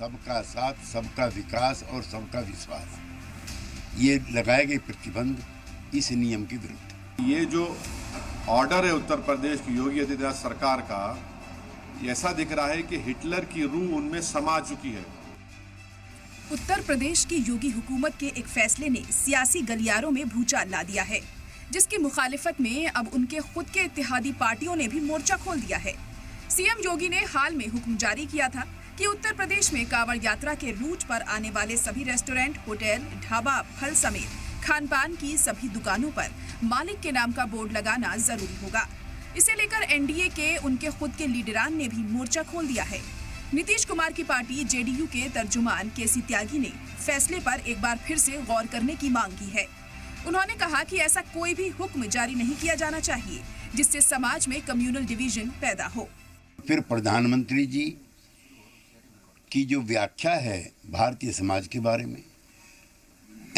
सबका साथ, सबका विकास और सबका विश्वास, ये लगाए गए प्रतिबंध इस नियम के विरुद्ध। ये जो ऑर्डर है उत्तर प्रदेश की योगी आदित्यनाथ सरकार का, ऐसा दिख रहा है कि हिटलर की रूह उनमें समा चुकी है। उत्तर प्रदेश की योगी हुकूमत के एक फैसले ने सियासी गलियारों में भूचाल ला दिया है, जिसकी मुखालिफत में अब उनके खुद के इत्तेहादी पार्टियों ने भी मोर्चा खोल दिया है। सीएम योगी ने हाल में हुक्म जारी किया था कि उत्तर प्रदेश में कांवड़ यात्रा के रूट पर आने वाले सभी रेस्टोरेंट, होटल, ढाबा, फल समेत खान पान की सभी दुकानों पर मालिक के नाम का बोर्ड लगाना जरूरी होगा। इसे लेकर एनडीए के उनके खुद के लीडरान ने भी मोर्चा खोल दिया है। नीतीश कुमार की पार्टी जेडीयू के तर्जुमान केसी त्यागी ने फैसले पर एक बार फिर से गौर करने की मांग की है। उन्होंने कहा कि ऐसा कोई भी हुक्म जारी नहीं किया जाना चाहिए जिससे समाज में कम्युनल डिवीजन पैदा हो। फिर प्रधानमंत्री जी की जो व्याख्या है भारतीय समाज के बारे में,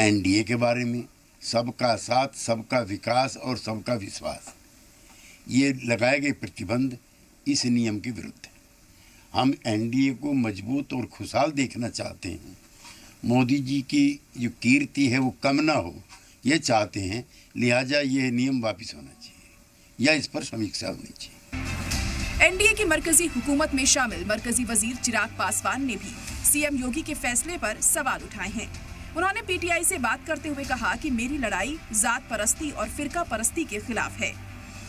एनडीए के बारे में, सबका साथ, सबका विकास और सबका विश्वास, ये लगाए गए प्रतिबंध इस नियम के विरुद्ध है। हम एनडीए को मजबूत और खुशहाल देखना चाहते हैं। मोदी जी की जो कीर्ति है वो कम ना हो, ये चाहते हैं। लिहाजा ये नियम वापस होना चाहिए या इस पर समीक्षा होनी चाहिए। एनडीए की मरकजी हुकूमत में शामिल मरकजी वजीर चिराग पासवान ने भी सीएम योगी के फैसले पर सवाल उठाए हैं। उन्होंने पीटीआई से बात करते हुए कहा कि मेरी लड़ाई जात परस्ती और फिरका परस्ती के खिलाफ है,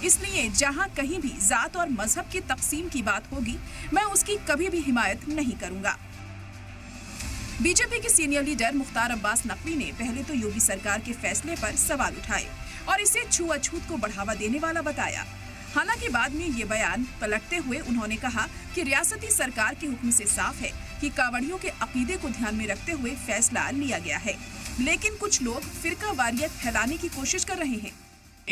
इसलिए जहां कहीं भी जात और मजहब की तकसीम की बात होगी, मैं उसकी कभी भी हिमायत नहीं करूंगा। बीजेपी के सीनियर लीडर मुख्तार अब्बास नकवी ने पहले तो योगी सरकार के फैसले पर सवाल उठाए और इसे छुआछूत को बढ़ावा देने वाला बताया। हालांकि बाद में ये बयान पलटते हुए उन्होंने कहा कि रियासती सरकार के हुक्म से साफ है कि कांवड़ियों के अकीदे को ध्यान में रखते हुए फैसला लिया गया है, लेकिन कुछ लोग फिरका वारियत फैलाने की कोशिश कर रहे हैं।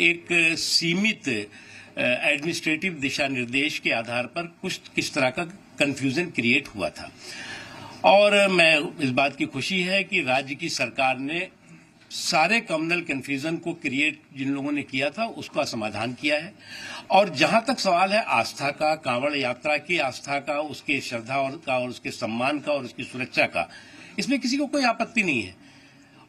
एक सीमित एडमिनिस्ट्रेटिव दिशा निर्देश के आधार पर कुछ किस तरह का कंफ्यूजन क्रिएट हुआ था, और मैं इस बात की खुशी है कि राज्य की सरकार ने सारे कम्युनल कंफ्यूजन को क्रिएट जिन लोगों ने किया था उसका समाधान किया है। और जहां तक सवाल है आस्था का, कांवड़ यात्रा की आस्था का, उसके श्रद्धा और उसके सम्मान का और उसकी सुरक्षा का, इसमें किसी को कोई आपत्ति नहीं है।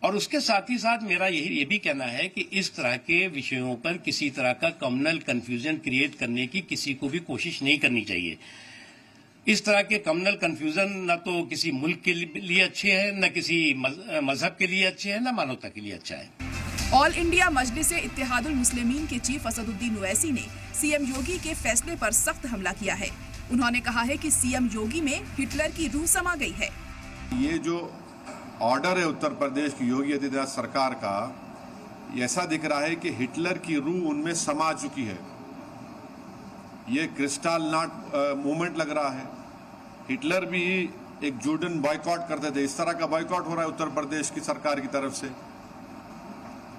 और उसके साथ ही साथ मेरा ये भी कहना है कि इस तरह के विषयों पर किसी तरह का कम्युनल कंफ्यूजन क्रिएट करने की किसी को भी कोशिश नहीं करनी चाहिए। इस तरह के कम्युनल कंफ्यूजन न तो किसी मुल्क के लिए अच्छे हैं, न किसी मजहब के लिए अच्छे हैं, न मानवता के लिए अच्छा है। ऑल इंडिया मजलिस इत्तेहादुल मुस्लिमीन के चीफ असदुद्दीन ओवैसी ने सीएम योगी के फैसले पर सख्त हमला किया है। उन्होंने कहा है कि सीएम योगी में हिटलर की रूह समा गई है। ये जो ऑर्डर है उत्तर प्रदेश की योगी आदित्यनाथ सरकार का, ऐसा दिख रहा है कि हिटलर की रूह उनमें समा चुकी है। ये क्रिस्टल नॉट मूवमेंट लग रहा है। हिटलर भी एक जूडन बॉयकॉट करते थे, इस तरह का बॉयकॉट हो रहा है उत्तर प्रदेश की सरकार की तरफ से।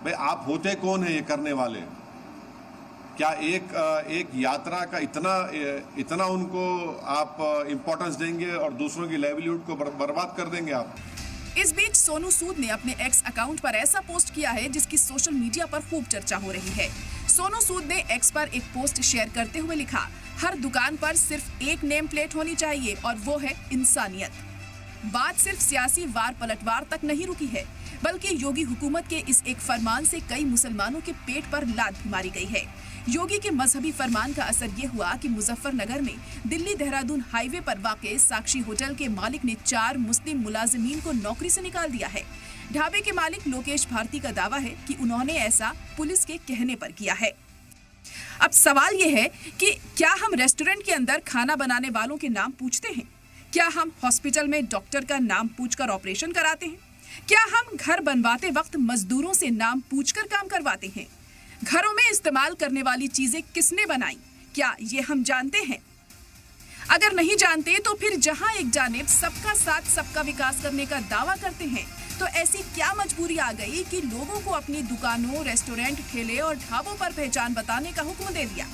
भाई आप होते कौन है ये करने वाले? क्या एक यात्रा का इतना उनको आप इम्पोर्टेंस देंगे और दूसरों की लाइवलीहुड को बर्बाद कर देंगे आप? इस बीच सोनू सूद ने अपने एक्स अकाउंट पर ऐसा पोस्ट किया है जिसकी सोशल मीडिया पर खूब चर्चा हो रही है। सोनू सूद ने एक्स पर एक पोस्ट शेयर करते हुए लिखा, हर दुकान पर सिर्फ एक नेम प्लेट होनी चाहिए और वो है इंसानियत। बात सिर्फ सियासी वार पलटवार तक नहीं रुकी है, बल्कि योगी हुकूमत के इस एक फरमान से कई मुसलमानों के पेट पर लात भी मारी गई है। योगी के मजहबी फरमान का असर ये हुआ कि मुजफ्फरनगर में दिल्ली देहरादून हाईवे पर वाक़े साक्षी होटल के मालिक ने 4 मुस्लिम मुलाजिमीन को नौकरी से निकाल दिया है। ढाबे के मालिक लोकेश भारती का दावा है कि उन्होंने ऐसा पुलिस के कहने पर किया है। अब सवाल ये है कि क्या हम रेस्टोरेंट के अंदर खाना बनाने वालों के नाम पूछते हैं? क्या हम हॉस्पिटल में डॉक्टर का नाम पूछकर ऑपरेशन कराते हैं? क्या हम घर बनवाते वक्त मजदूरों से नाम पूछकर काम करवाते हैं? घरों में इस्तेमाल करने वाली चीजें किसने बनाई, क्या ये हम जानते हैं? अगर नहीं जानते तो फिर जहां एक जानिब सबका साथ सबका विकास करने का दावा करते हैं, तो ऐसी क्या मजबूरी आ गई कि लोगों को अपनी दुकानों, रेस्टोरेंट, ठेले और ढाबों पर पहचान बताने का हुक्म दे दिया?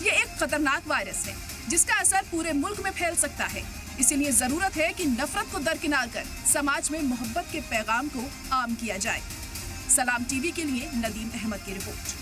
ये एक खतरनाक वायरस है जिसका असर पूरे मुल्क में फैल सकता है। इसीलिए जरूरत है कि नफरत को दरकिनार कर समाज में मोहब्बत के पैगाम को आम किया जाए। सलाम टीवी के लिए नदीम अहमद की रिपोर्ट।